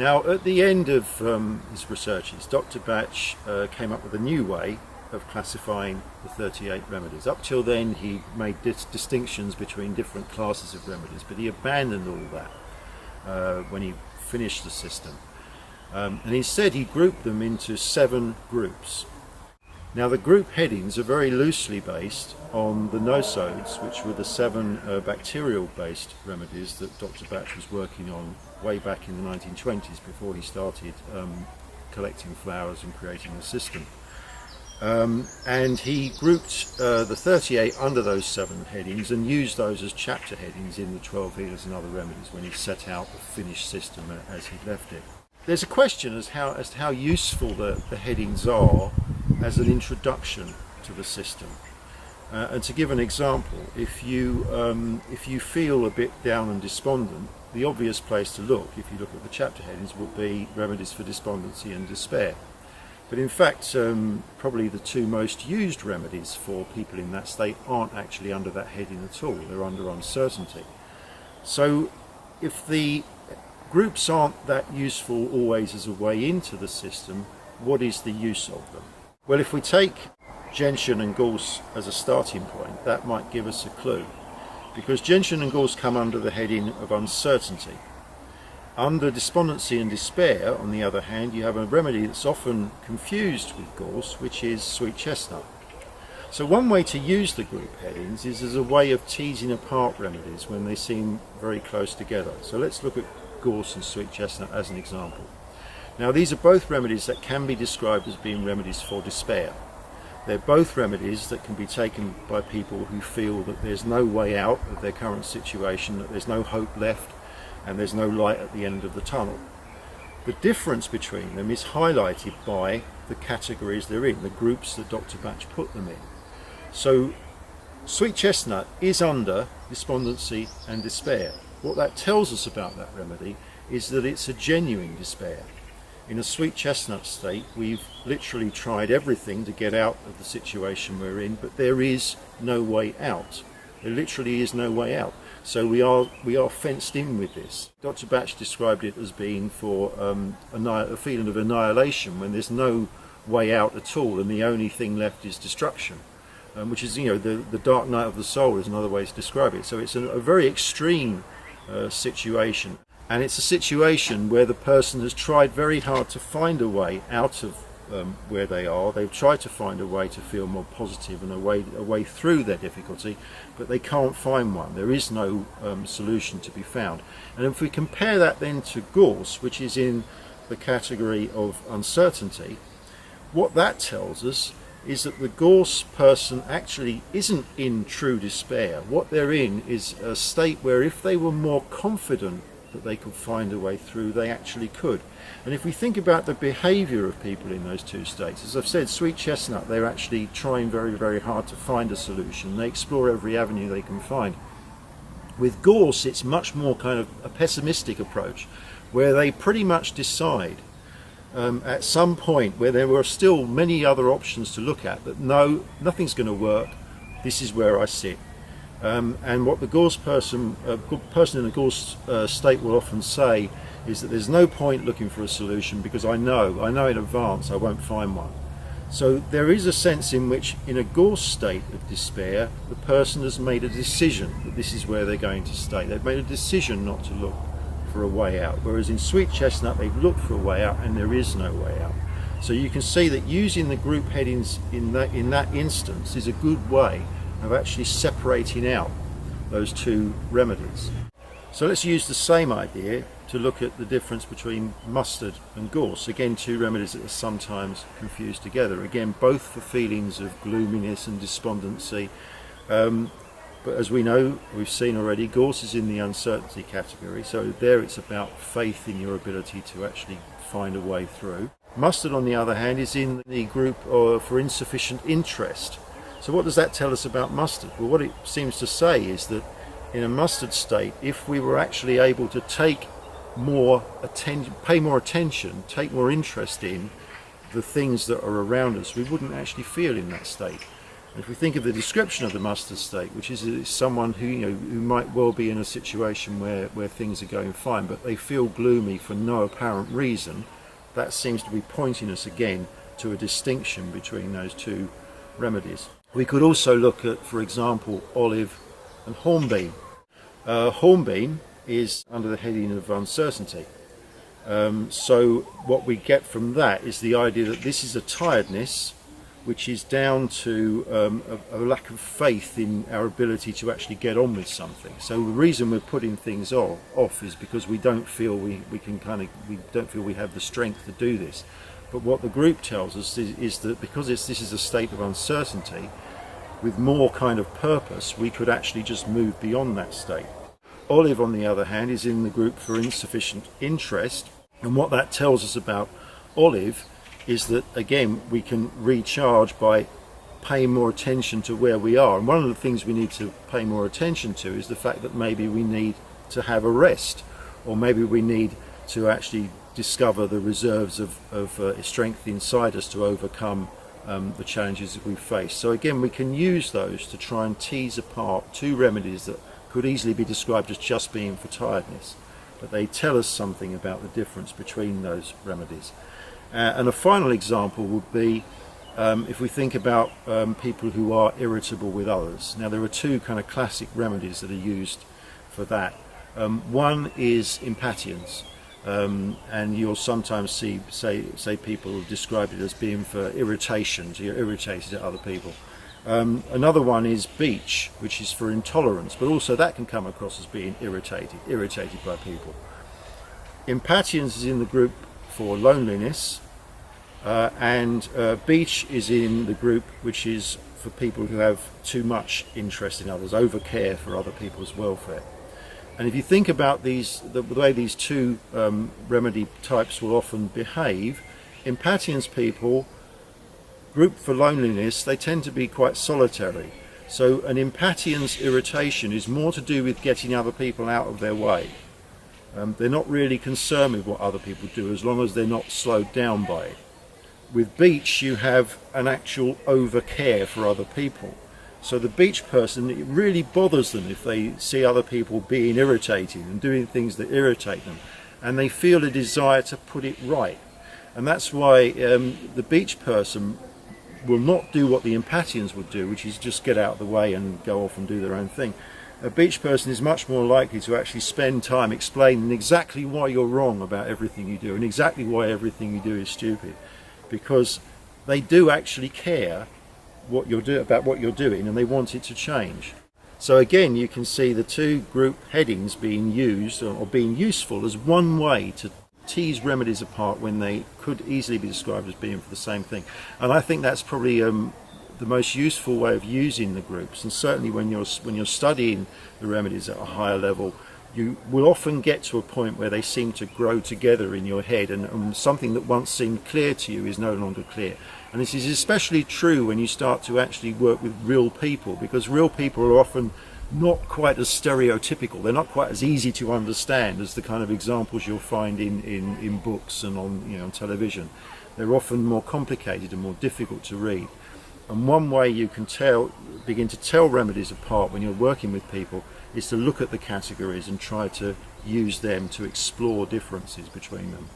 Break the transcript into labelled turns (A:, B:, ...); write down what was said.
A: Now, at the end of his researches, Dr. Bach came up with a new way of classifying the 38 remedies. Up till then, he made distinctions between different classes of remedies, but he abandoned all that when he finished the system. And instead, he grouped them into 7 groups. Now, the group headings are very loosely based on the nosodes, which were the 7 bacterial-based remedies that Dr. Bach was working on way back in the 1920s, before he started collecting flowers and creating the system. And he grouped the 38 under those 7 headings and used those as chapter headings in the 12 healers and other remedies when he set out the finished system as he left it. There's a question as to how useful the headings are as an introduction to the system. And to give an example, if you feel a bit down and despondent, the obvious place to look, if you look at the chapter headings, would be remedies for despondency and despair. But in fact, probably the 2 most used remedies for people in that state aren't actually under that heading at all. They're under uncertainty. So if the groups aren't that useful always as a way into the system, what is the use of them? Well, if we take gentian and gorse as a starting point, that might give us a clue. Because gentian and gorse come under the heading of uncertainty. Under despondency and despair, on the other hand, you have a remedy that's often confused with gorse, which is sweet chestnut. So one way to use the group headings is as a way of teasing apart remedies when they seem very close together. So let's look at gorse and sweet chestnut as an example. Now, these are both remedies that can be described as being remedies for despair. They're both remedies that can be taken by people who feel that there's no way out of their current situation, that there's no hope left, and there's no light at the end of the tunnel. The difference between them is highlighted by the categories they're in, the groups that Dr. Bach put them in. So sweet chestnut is under despondency and despair. What that tells us about that remedy is that it's a genuine despair. In a sweet chestnut state, we've literally tried everything to get out of the situation we're in, but there is no way out. There literally is no way out. So we are fenced in with this. Dr. Bach described it as being for a feeling of annihilation, when there's no way out at all and the only thing left is destruction, which is, the dark night of the soul is another way to describe it. So it's a very extreme situation. And it's a situation where the person has tried very hard to find a way out of where they are. They've tried to find a way to feel more positive and a way through their difficulty, but they can't find one. There is no solution to be found. And if we compare that then to gorse, which is in the category of uncertainty, what that tells us is that the gorse person actually isn't in true despair. What they're in is a state where if they were more confident that they could find a way through, they actually could. And if we think about the behaviour of people in those 2 states, as I've said, sweet chestnut, they're actually trying very, very hard to find a solution. They explore every avenue they can find. With gorse, it's much more kind of a pessimistic approach, where they pretty much decide at some point, where there were still many other options to look at, that no, nothing's going to work, this is where I sit. And what the gorse person, a good person in the gorse state will often say is that there's no point looking for a solution because I know in advance I won't find one. So there is a sense in which in a gorse state of despair, the person has made a decision that this is where they're going to stay. They've made a decision not to look for a way out, whereas in sweet chestnut they've looked for a way out and there is no way out. So you can see that using the group headings in that instance is a good way of actually separating out those 2 remedies. So let's use the same idea to look at the difference between mustard and gorse. Again, 2 remedies that are sometimes confused together. Again, both for feelings of gloominess and despondency. But as we know, we've seen already, gorse is in the uncertainty category. So there it's about faith in your ability to actually find a way through. Mustard, on the other hand, is in the group for insufficient interest. So what does that tell us about mustard? Well, what it seems to say is that in a mustard state, if we were actually able to take more attention, pay more attention, take more interest in the things that are around us, we wouldn't actually feel in that state. And if we think of the description of the mustard state, which is someone who, who might well be in a situation where things are going fine, but they feel gloomy for no apparent reason, that seems to be pointing us again to a distinction between those two remedies. We could also look at, for example, olive and hornbeam. Hornbeam is under the heading of uncertainty. So what we get from that is the idea that this is a tiredness which is down to a lack of faith in our ability to actually get on with something. So the reason we're putting things off is because we don't feel we don't feel we have the strength to do this. But what the group tells us is that because this is a state of uncertainty, with more kind of purpose, we could actually just move beyond that state. Olive, on the other hand, is in the group for insufficient interest, and what that tells us about olive is that, again, we can recharge by paying more attention to where we are. And one of the things we need to pay more attention to is the fact that maybe we need to have a rest, or maybe we need to actually discover the reserves of strength inside us to overcome the challenges that we face. So again, we can use those to try and tease apart two remedies that could easily be described as just being for tiredness, but they tell us something about the difference between those remedies. And a final example would be if we think about people who are irritable with others. Now, there are two kind of classic remedies that are used for that. One is impatience, and you'll sometimes say people describe it as being for irritation, so you're irritated at other people. Another one is beach, which is for intolerance, but also that can come across as being irritated by people. Impatience is in the group for loneliness, and beach is in the group which is for people who have too much interest in others, overcare for other people's welfare. And if you think about the way these two remedy types will often behave, impatience people, group for loneliness, they tend to be quite solitary. So an impatience irritation is more to do with getting other people out of their way. They're not really concerned with what other people do as long as they're not slowed down by it. With beach, you have an actual overcare for other people. So the beach person, it really bothers them if they see other people being irritating and doing things that irritate them, and they feel a desire to put it right. And that's why the beach person will not do what the impatiens would do, which is just get out of the way and go off and do their own thing. A beach person is much more likely to actually spend time explaining exactly why you're wrong about everything you do and exactly why everything you do is stupid, because they do actually care about what you're doing, and they want it to change. So again, you can see the two group headings being used or being useful as one way to tease remedies apart when they could easily be described as being for the same thing. And I think that's probably the most useful way of using the groups, and certainly when you're studying the remedies at a higher level, you will often get to a point where they seem to grow together in your head, and something that once seemed clear to you is no longer clear. And this is especially true when you start to actually work with real people, because real people are often not quite as stereotypical. They're not quite as easy to understand as the kind of examples you'll find in books and on television. They're often more complicated and more difficult to read. And one way you can begin to tell remedies apart when you're working with people is to look at the categories and try to use them to explore differences between them.